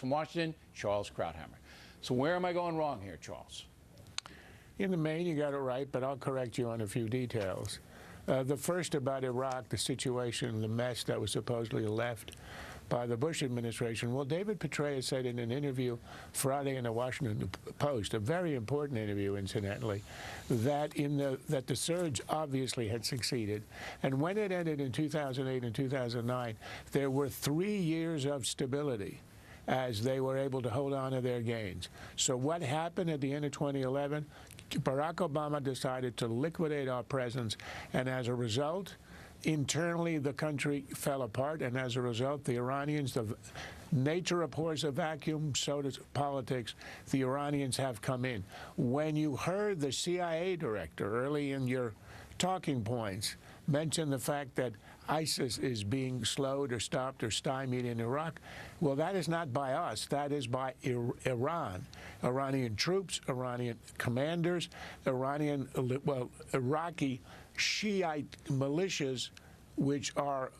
from Washington, Charles Krauthammer. So where am I going wrong here, Charles? In the main, you got it right, but I'll correct you on a few details. The first about Iraq, the situation, the mess that was supposedly left by the Bush administration. Well, David Petraeus said in an interview Friday in the Washington Post, a very important interview, incidentally, that that the surge obviously had succeeded. And when it ended in 2008 and 2009, there were 3 years of stability as they were able to hold on to their gains. So what happened at the end of 2011? Barack Obama decided to liquidate our presence, and as a result, internally the country fell apart, and as a result, the Iranians, the nature abhors a vacuum, so does politics. The Iranians have come in. When you heard the CIA director early in your talking points mention the fact that ISIS is being slowed or stopped or stymied in Iraq, well, that is not by us. That is by Iran. Iranian troops, Iranian commanders, Iraqi Shiite militias, which are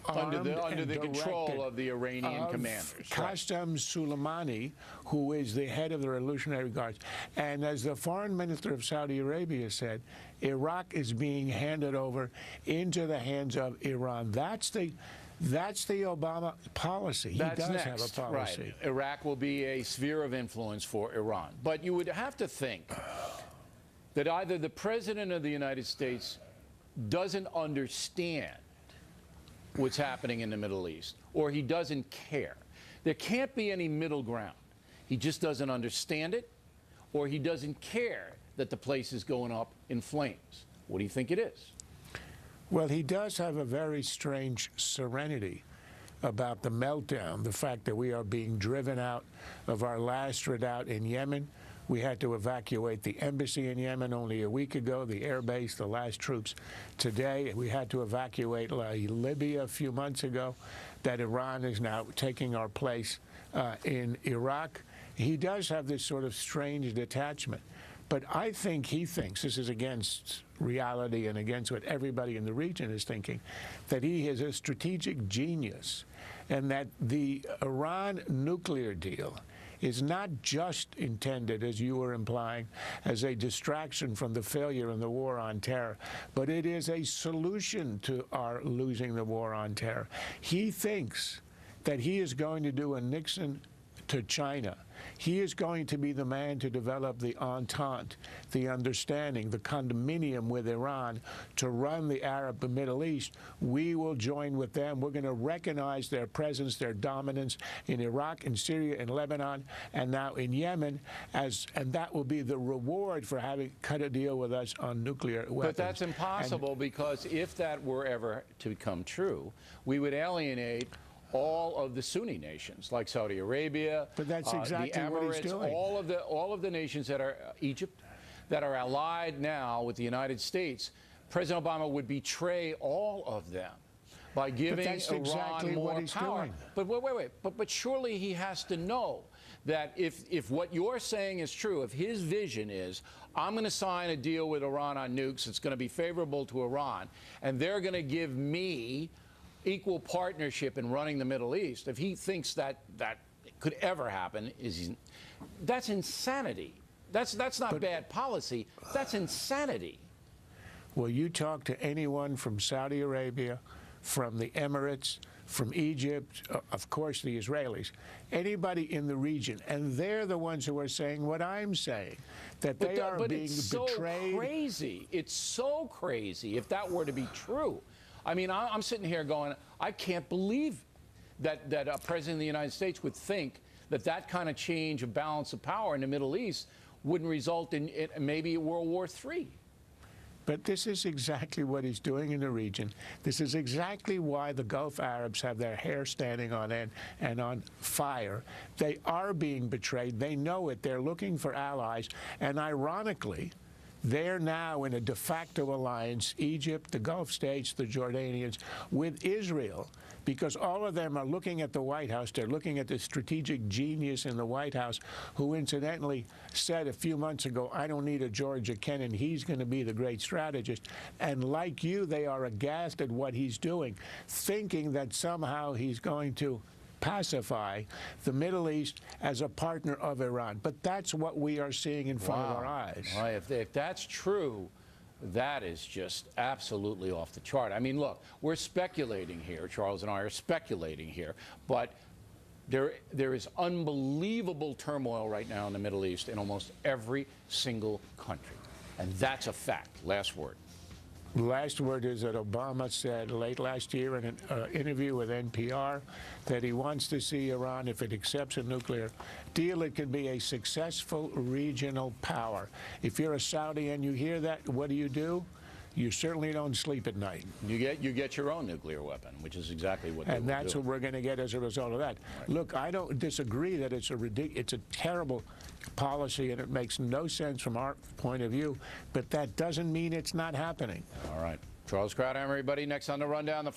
under the control of the Iranian commanders. Qasem Soleimani, who is the head of the Revolutionary Guards. And as the foreign minister of Saudi Arabia said, Iraq is being handed over into the hands of Iran. That's the Obama policy. He does have a policy. Right. Iraq will be a sphere of influence for Iran. But you would have to think that either the President of the United States doesn't understand what's happening in the Middle East, or he doesn't care. There can't be any middle ground. He just doesn't understand it, or he doesn't care that the place is going up in flames. What do you think it is? Well, he does have a very strange serenity about the meltdown, the fact that we are being driven out of our last redoubt in Yemen. We had to evacuate the embassy in Yemen only a week ago, the air base, the last troops today. We had to evacuate Libya a few months ago, that Iran is now taking our place in Iraq. He does have this sort of strange detachment. But I think he thinks, this is against reality and against what everybody in the region is thinking, that he is a strategic genius and that the Iran nuclear deal is not just intended, as you were implying, as a distraction from the failure in the war on terror, but it is a solution to our losing the war on terror. He thinks that he is going to do a Nixon to China. He is going to be the man to develop the entente, the understanding, the condominium with Iran to run the Arab Middle East. We will join with them. We're going to recognize their presence, their dominance in Iraq, in Syria, in Lebanon, and now in Yemen, and that will be the reward for having cut a deal with us on nuclear weapons. But that's impossible, because if that were ever to become true, we would alienate all of the Sunni nations, like Saudi Arabia, but that's exactly the Emirates, what he's doing. all of the nations that are Egypt, that are allied now with the United States. President Obama would betray all of them by giving Iran more power. But wait. But surely he has to know that if what you're saying is true, if his vision is, I'm going to sign a deal with Iran on nukes, it's going to be favorable to Iran, and they're going to give me equal partnership in running the Middle East, if he thinks that could ever happen, that's insanity. That's not bad policy. That's insanity. Well, you talk to anyone from Saudi Arabia, from the Emirates, from Egypt, of course the Israelis, anybody in the region, and they're the ones who are saying what I'm saying, that they are being betrayed. So crazy. It's so crazy if that were to be true. I mean, I'm sitting here going, I can't believe that a president of the United States would think that kind of change of balance of power in the Middle East wouldn't result in maybe World War III. But this is exactly what he's doing in the region. This is exactly why the Gulf Arabs have their hair standing on end and on fire. They are being betrayed. They know it. They're looking for allies. And ironically, they're now in a de facto alliance, Egypt, the Gulf states, the Jordanians, with Israel, because all of them are looking at the White House. They're looking at the strategic genius in the White House, who incidentally said a few months ago, I don't need a Georgia Kennan. He's going to be the great strategist. And like you, they are aghast at what he's doing, thinking that somehow he's going to pacify the Middle East as a partner of Iran. But that's what we are seeing in front of our eyes. Well, if that's true, that is just absolutely off the chart. I mean, look, we're speculating here. Charles and I are speculating here. But there is unbelievable turmoil right now in the Middle East in almost every single country. And that's a fact. Last word. The last word is that Obama said late last year in an interview with NPR that he wants to see Iran, if it accepts a nuclear deal, it can be a successful regional power. If you're a Saudi and you hear that, what do? You certainly don't sleep at night. You get your own nuclear weapon, which is exactly what they will do. And that's what we're going to get as a result of that. Right. Look, I don't disagree that it's a terrible policy and it makes no sense from our point of view, but that doesn't mean it's not happening. All right. Charles Krauthammer, everybody. Next on the Rundown, the